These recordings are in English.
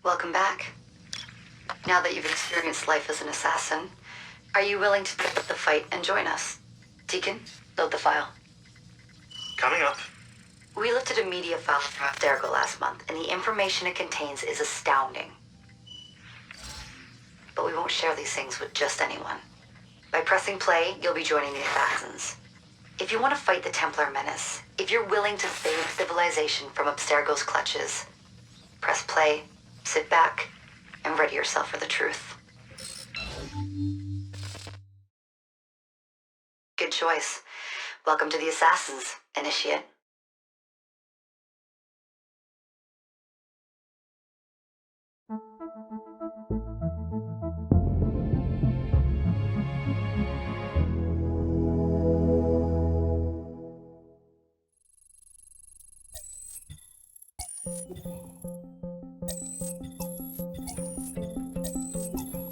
Welcome back. Now that you've experienced life as an assassin, are you willing to pick up the fight and join us? Deacon, load the file. Coming up. We lifted a media file from Abstergo last month, and the information it contains is astounding. But we won't share these things with just anyone. By pressing play, you'll be joining the assassins. If you want to fight the Templar menace, if you're willing to save civilization from Abstergo's clutches, press play, sit back, and ready yourself for the truth. Good choice. Welcome to the Assassins, Initiate.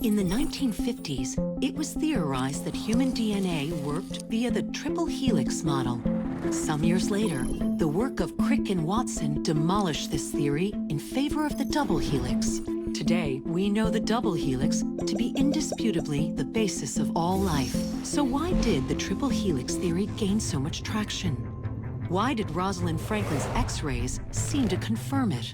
In the 1950s, it was theorized that human DNA worked via the triple helix model. Some years later, the work of Crick and Watson demolished this theory in favor of the double helix. Today, we know the double helix to be indisputably the basis of all life. So why did the triple helix theory gain so much traction? Why did Rosalind Franklin's X-rays seem to confirm it?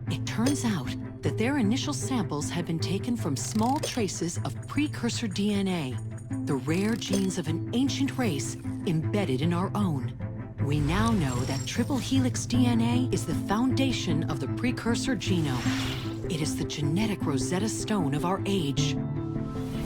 It turns out that their initial samples had been taken from small traces of precursor DNA, the rare genes of an ancient race embedded in our own. We now know that triple helix DNA is the foundation of the precursor genome. It is the genetic Rosetta Stone of our age.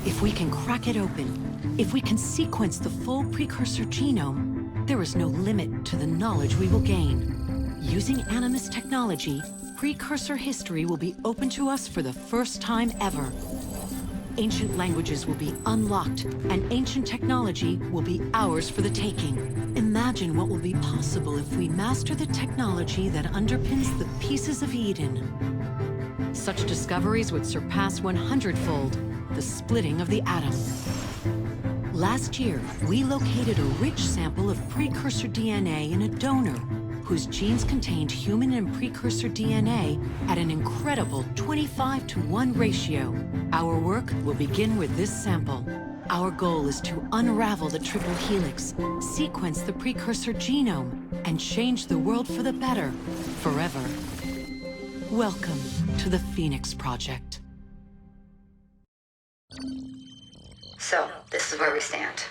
If we can crack it open, if we can sequence the full precursor genome, there is no limit to the knowledge we will gain. Using Animus technology, precursor history will be open to us for the first time ever. Ancient languages will be unlocked, and ancient technology will be ours for the taking. Imagine what will be possible if we master the technology that underpins the pieces of Eden. Such discoveries would surpass 100-fold the splitting of the atom. Last year, we located a rich sample of precursor DNA in a donor whose genes contained human and precursor DNA at an incredible 25-to-1 ratio. Our work will begin with this sample. Our goal is to unravel the triple helix, sequence the precursor genome, and change the world for the better, forever. Welcome to the Phoenix Project. So, this is where we stand.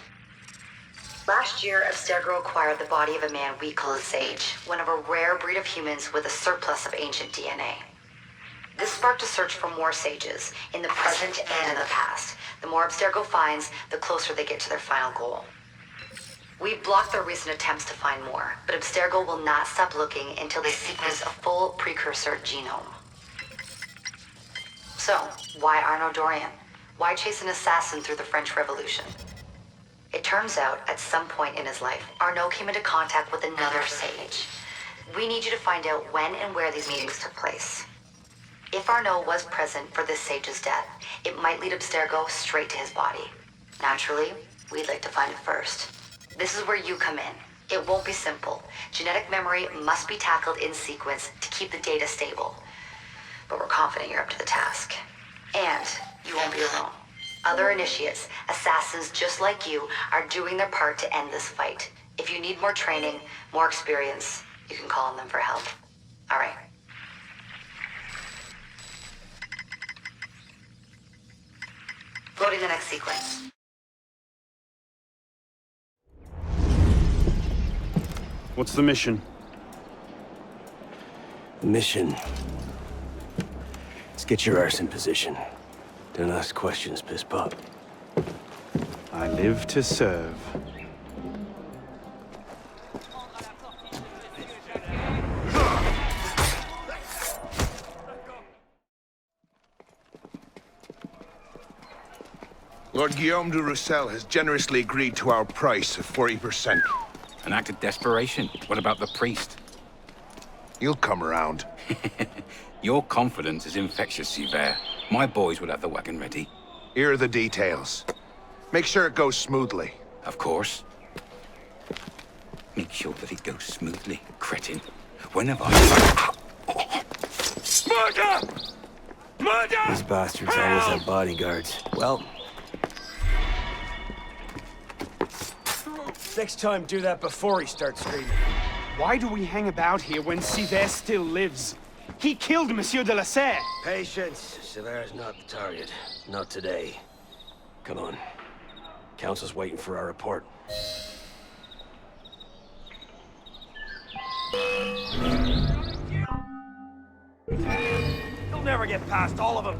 Last year, Abstergo acquired the body of a man we call a Sage, one of a rare breed of humans with a surplus of ancient DNA. This sparked a search for more Sages, in the present and in the past. The more Abstergo finds, the closer they get to their final goal. We've blocked their recent attempts to find more, but Abstergo will not stop looking until they sequence a full precursor genome. So, why Arnaud Dorian? Why chase an assassin through the French Revolution? It turns out, at some point in his life, Arnaud came into contact with another Sage. We need you to find out when and where these meetings took place. If Arnaud was present for this Sage's death, it might lead Abstergo straight to his body. Naturally, we'd like to find it first. This is where you come in. It won't be simple. Genetic memory must be tackled in sequence to keep the data stable. But we're confident you're up to the task. And you won't be alone. Other initiates, assassins just like you, are doing their part to end this fight. If you need more training, more experience, you can call on them for help. All right. Loading the next sequence. What's the mission? Mission. Let's get your arse in position. Don't ask questions, piss pop. I live to serve. Lord Guillaume de Roussel has generously agreed to our price of 40%. An act of desperation. What about the priest? He'll come around. Your confidence is infectious, Sivert. My boys would have the wagon ready. Here are the details. Make sure it goes smoothly. Of course. Make sure that it goes smoothly, cretin. When have I... Murder! These bastards always have bodyguards. Well, next time do that before he starts screaming. Why do we hang about here when Sivert still lives? He killed Monsieur de la Serre! Patience. Sever's not the target. Not today. Come on. Council's waiting for our report. You'll never get past all of them.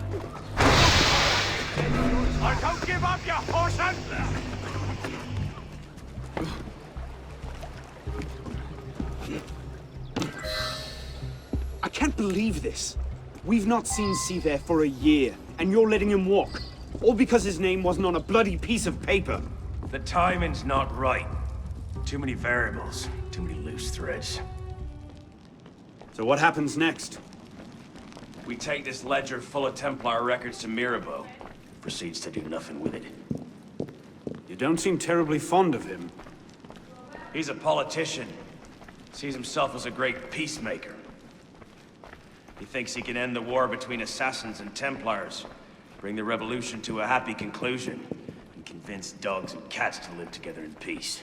Don't give up, you horseman! I can't believe this. We've not seen Sivert for a year, and you're letting him walk. All because his name wasn't on a bloody piece of paper. The timing's not right. Too many variables, too many loose threads. So what happens next? We take this ledger full of Templar records to Mirabeau. Proceeds to do nothing with it. You don't seem terribly fond of him. He's a politician. Sees himself as a great peacemaker. He thinks he can end the war between assassins and Templars, bring the revolution to a happy conclusion, and convince dogs and cats to live together in peace.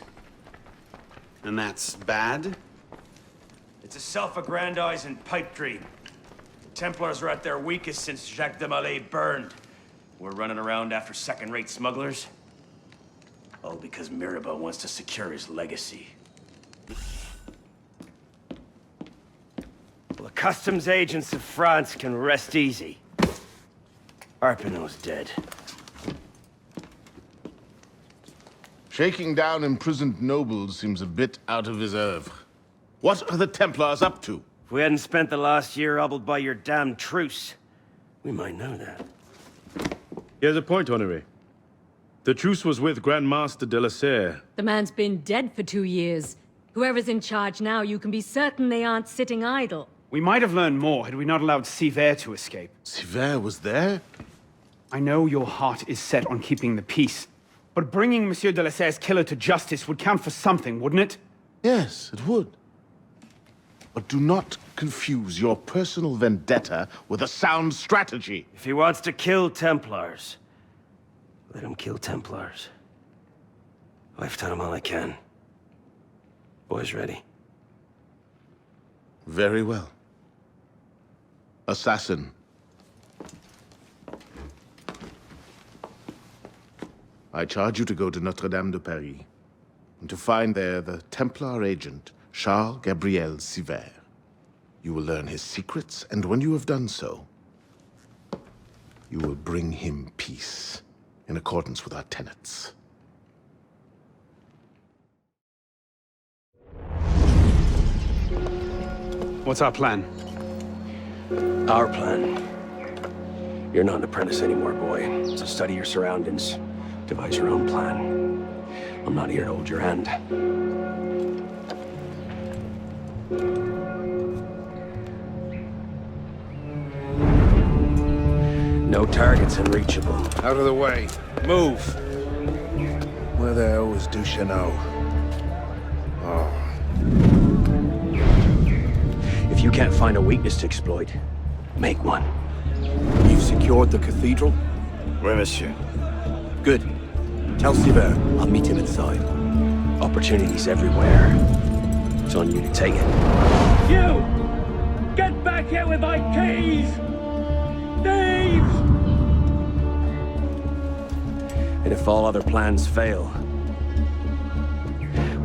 And that's bad? It's a self-aggrandizing pipe dream. The Templars are at their weakest since Jacques de Molay burned. We're running around after second-rate smugglers. All because Mirabeau wants to secure his legacy. Well, the customs agents of France can rest easy. Arpinot's dead. Shaking down imprisoned nobles seems a bit out of his oeuvre. What are the Templars up to? If we hadn't spent the last year hobbled by your damn truce, we might know that. He has a point, Honoré. The truce was with Grand Master de la Serre. The man's been dead for 2 years. Whoever's in charge now, you can be certain they aren't sitting idle. We might have learned more had we not allowed Sivert to escape. Sivert was there? I know your heart is set on keeping the peace, but bringing Monsieur de la Serre's killer to justice would count for something, wouldn't it? Yes, it would. But do not confuse your personal vendetta with a sound strategy. If he wants to kill Templars, let him kill Templars. I've done all I can. Boys ready? Very well. Assassin. I charge you to go to Notre-Dame de Paris, and to find there the Templar agent, Charles Gabriel Sivert. You will learn his secrets, and when you have done so, you will bring him peace, in accordance with our tenets. What's our plan? Our plan. You're not an apprentice anymore, boy. So study your surroundings. Devise your own plan. I'm not here to hold your hand. No targets unreachable. Out of the way. Move! Where the hell was Duchesneau? Oh. If you can't find a weakness to exploit, make one. You've secured the cathedral? Oui, monsieur. Good. Tell Sivert I'll meet him inside. Opportunities everywhere. It's on you to take it. You! Get back here with my keys! Thieves! And if all other plans fail,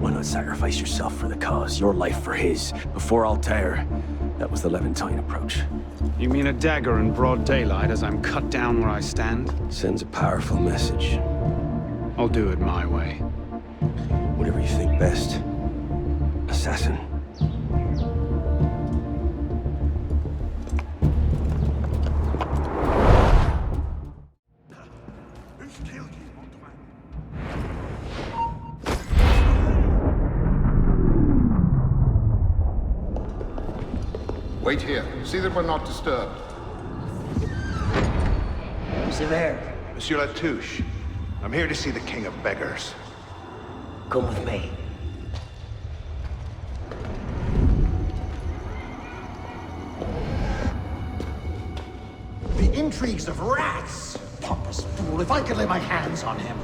why not sacrifice yourself for the cause, your life for his? Before Altair, that was the Levantine approach. You mean a dagger in broad daylight as I'm cut down where I stand? Sends a powerful message. I'll do it my way. Whatever you think best. Assassin. Wait here. See that we're not disturbed. Sivert, Monsieur Latouche, I'm here to see the King of Beggars. come with me. The intrigues of rats! Pompous fool, if I could lay my hands on him.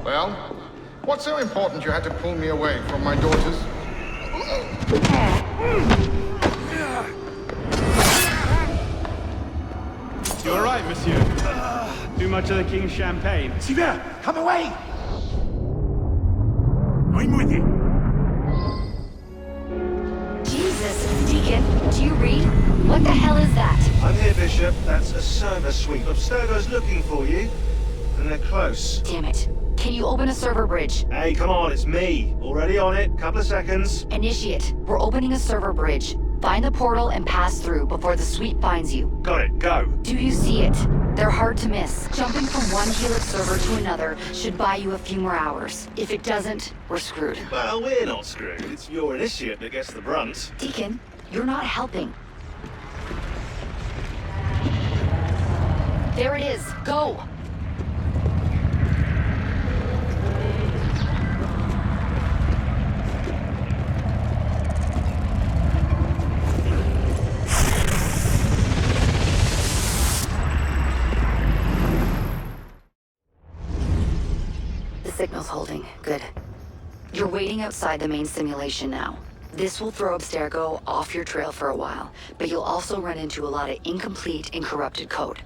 Well, what's so important you had to pull me away from my daughters? You all right, monsieur? Too much of the king's champagne? Sivert, come away! I'm with you. Jesus, Deacon, do you read? What the hell is that? I'm here, Bishop. That's a server sweep. Abstergo's looking for you. And they're close. Damn it. Can you open a server bridge? Hey, come on, it's me. Already on it. Couple of seconds. Initiate. We're opening a server bridge. Find the portal and pass through before the sweep finds you. Got it, go. Do you see it? They're hard to miss. Jumping from one Helix server to another should buy you a few more hours. If it doesn't, we're screwed. Well, we're not screwed. It's your initiate that gets the brunt. Deacon, you're not helping. There it is. Go! Signal's holding. Good. You're waiting outside the main simulation now. This will throw Abstergo off your trail for a while, but you'll also run into a lot of incomplete and corrupted code.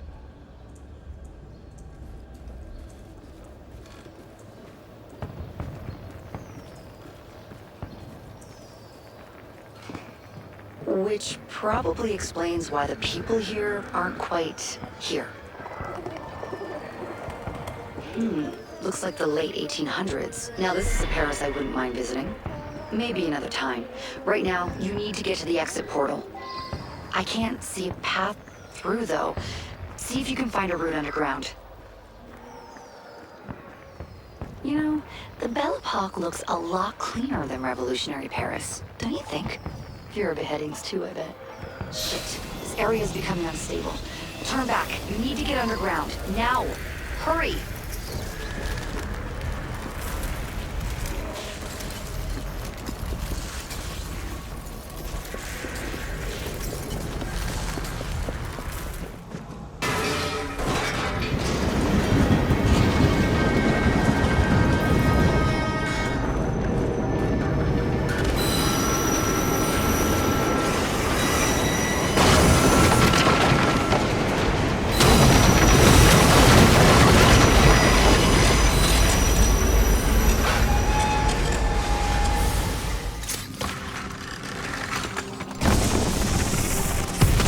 Which probably explains why the people here aren't quite here. Looks like the late 1800s. Now this is a Paris I wouldn't mind visiting. Maybe another time. Right now, you need to get to the exit portal. I can't see a path through, though. See if you can find a route underground. You know, the Belle Epoque looks a lot cleaner than revolutionary Paris, don't you think? Fewer beheadings, too, I bet. Shit, this area's becoming unstable. Turn back. You need to get underground. Now! Hurry!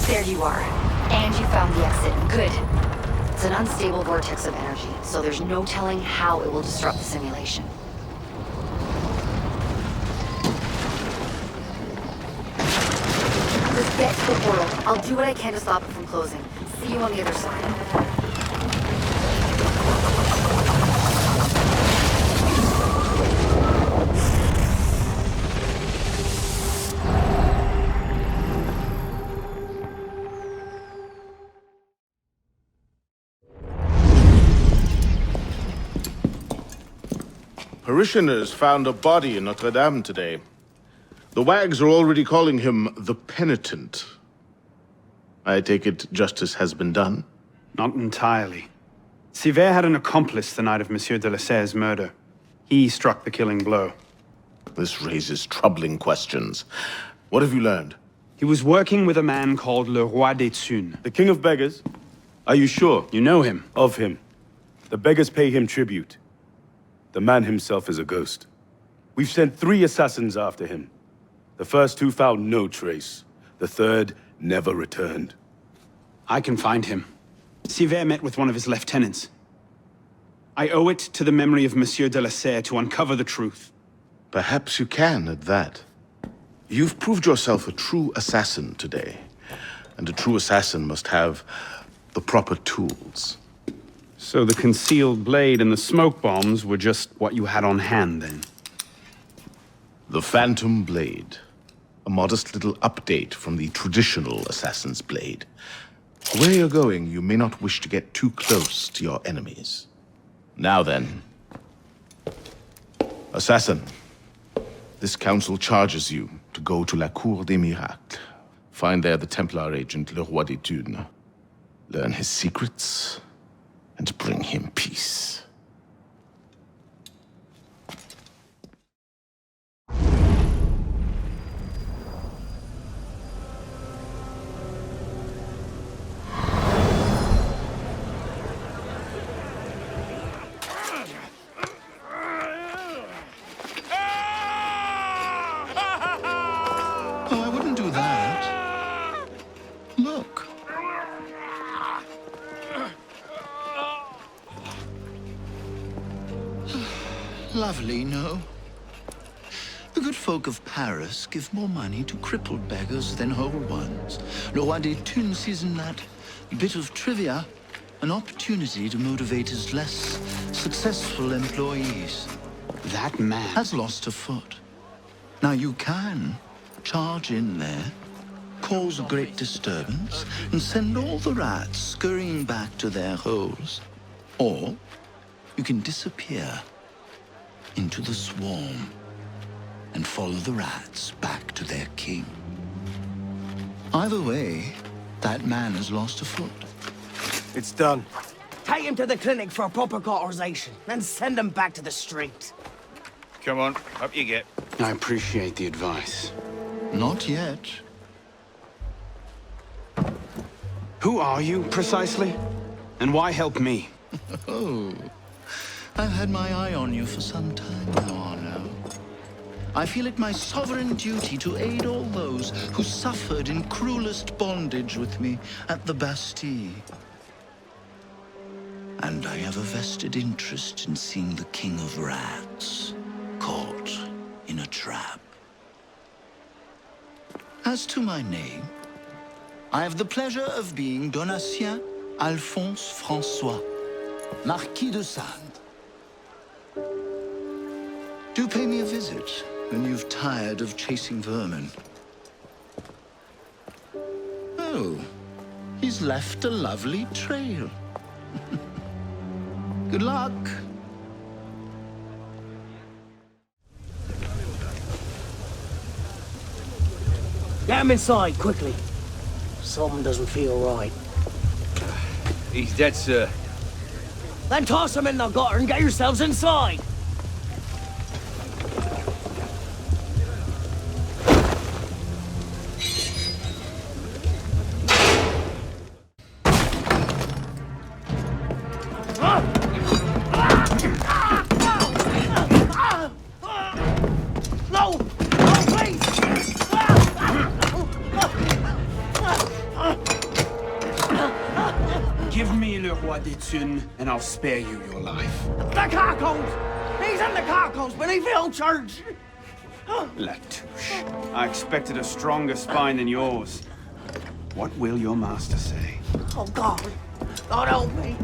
There you are. And you found the exit. Good. It's an unstable vortex of energy, so there's no telling how it will disrupt the simulation. Just get to the portal. I'll do what I can to stop it from closing. See you on the other side. Parishioners found a body in Notre Dame today. The wags are already calling him the Penitent. I take it justice has been done? Not entirely. Sivert had an accomplice the night of Monsieur de la Serre's murder. He struck the killing blow. This raises troubling questions. What have you learned? He was working with a man called Le Roi des Thunes. The King of Beggars? Are you sure? You know him? Of him. The beggars pay him tribute. The man himself is a ghost. We've sent 3 assassins after him. The first 2 found no trace. The third never returned. I can find him. Sivert met with one of his lieutenants. I owe it to the memory of Monsieur de la Serre to uncover the truth. Perhaps you can at that. You've proved yourself a true assassin today. And a true assassin must have the proper tools. So the concealed blade and the smoke bombs were just what you had on hand, then? The Phantom Blade. A modest little update from the traditional assassin's blade. Where you're going, you may not wish to get too close to your enemies. Now then. Assassin, this council charges you to go to La Cour des Miracles. Find there the Templar agent Le Roi des Thunes. Learn his secrets, and bring him peace. Oh, I wouldn't do that. Look. Lovely, no? The good folk of Paris give more money to crippled beggars than whole ones. Le Roi des Thunes sees in that bit of trivia an opportunity to motivate his less successful employees. That man has lost a foot. Now you can charge in there, cause a great disturbance, and send all the rats scurrying back to their holes. Or you can disappear into the swarm and follow the rats back to their king. Either way, that man has lost a foot. It's done. Take him to the clinic for a proper cauterization, then send him back to the street. Come on, up you get. I appreciate the advice. Not yet. Who are you, precisely? And why help me? Oh, I've had my eye on you for some time now, Arno. I feel it my sovereign duty to aid all those who suffered in cruelest bondage with me at the Bastille. And I have a vested interest in seeing the King of Rats caught in a trap. As to my name, I have the pleasure of being Donatien Alphonse François, Marquis de Sade. Do pay me a visit when you've tired of chasing vermin. Oh, he's left a lovely trail. Good luck. Get him inside, quickly. Something doesn't feel right. He's dead, sir. Then toss him in the gutter and get yourselves inside. No! No, please! Give me Le Roi des Thunes, and I'll spare you your life. The carcos! He's in the carcos beneath the old church! Latouche, I expected a stronger spine than yours. What will your master say? Oh, God. God help me.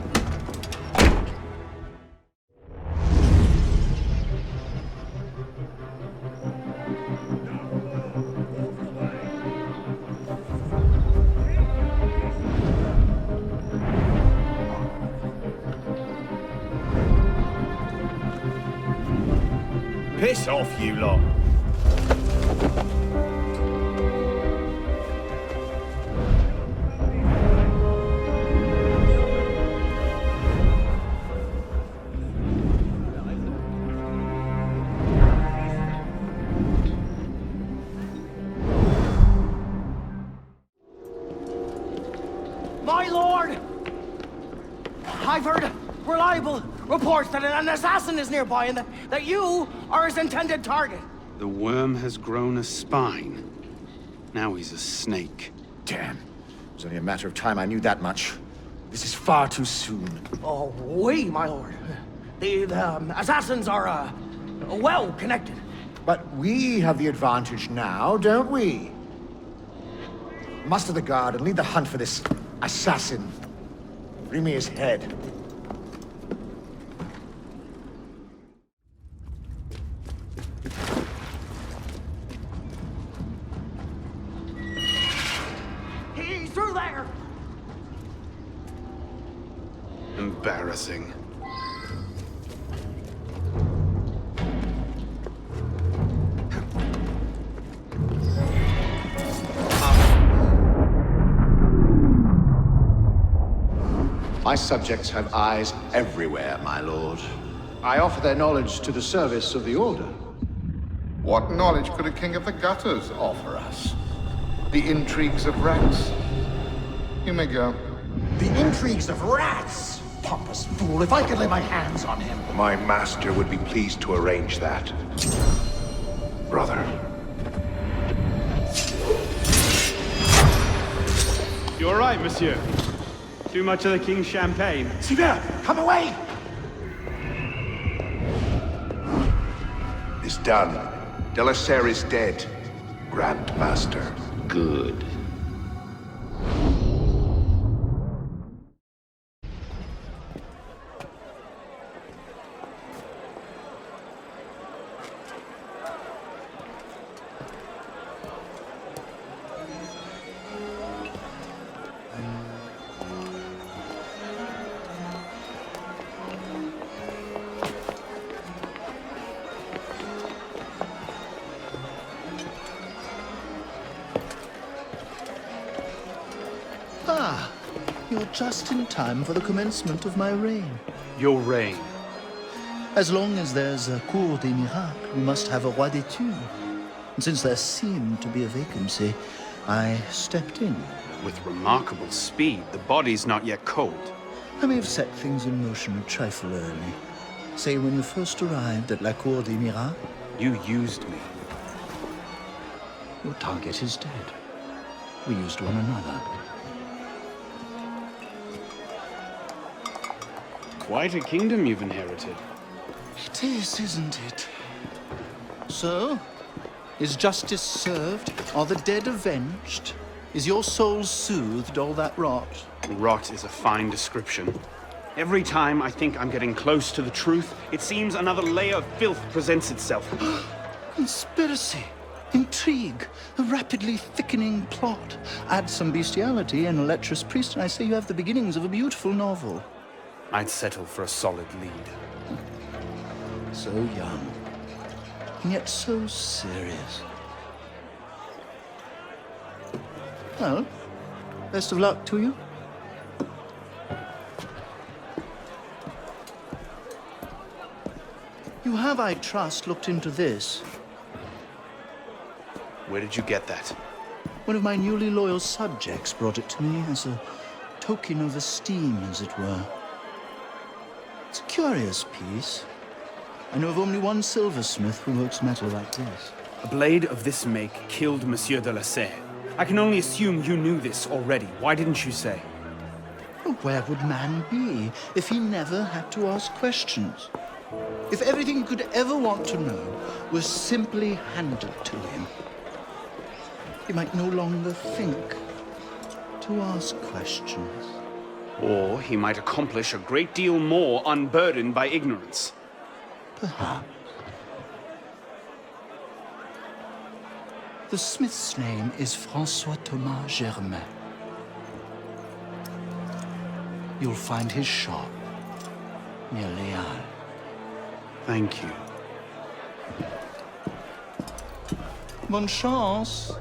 Piss off, you lot. My lord! I've heard reliable reports that an assassin is nearby and that you are his intended target. The worm has grown a spine. Now he's a snake. Damn. It was only a matter of time I knew that much. This is far too soon. Oh, oui, my lord. The assassins are, well connected. But we have the advantage now, don't we? Muster the guard and lead the hunt for this assassin. Bring me his head. He's through there! Embarrassing. My subjects have eyes everywhere, my lord. I offer their knowledge to the service of the Order. What knowledge could a king of the gutters offer us? The intrigues of rats? You may go. The intrigues of rats! Pompous fool, if I could lay my hands on him. My master would be pleased to arrange that. Brother. You all right, monsieur? Too much of the king's champagne? Sivert, come away! It's done. Delaserre is dead. Grand Master. Good. Ah, you're just in time for the commencement of my reign. Your reign? As long as there's a Cour des Miracles, we must have a Roi des Tours. And since there seemed to be a vacancy, I stepped in. With remarkable speed. The body's not yet cold. I may have set things in motion a trifle early. Say, when you first arrived at La Cour des Miracles... You used me. Your target is dead. We used one another. Quite a kingdom you've inherited. It is, isn't it? So, is justice served? Are the dead avenged? Is your soul soothed, all that rot? Rot is a fine description. Every time I think I'm getting close to the truth, it seems another layer of filth presents itself. Conspiracy, intrigue, a rapidly thickening plot. Add some bestiality and a lecherous priest, and I say you have the beginnings of a beautiful novel. I'd settle for a solid lead. So young, and yet so serious. Well, best of luck to you. You have, I trust, looked into this. Where did you get that? One of my newly loyal subjects brought it to me as a token of esteem, as it were. It's a curious piece. I know of only one silversmith who works metal like this. A blade of this make killed Monsieur Delaserre. I can only assume you knew this already. Why didn't you say? Where would man be if he never had to ask questions? If everything he could ever want to know was simply handed to him, he might no longer think to ask questions. Or he might accomplish a great deal more unburdened by ignorance. Perhaps. The smith's name is François Thomas Germain. You'll find his shop near Les Halles. Thank you. Bonne chance.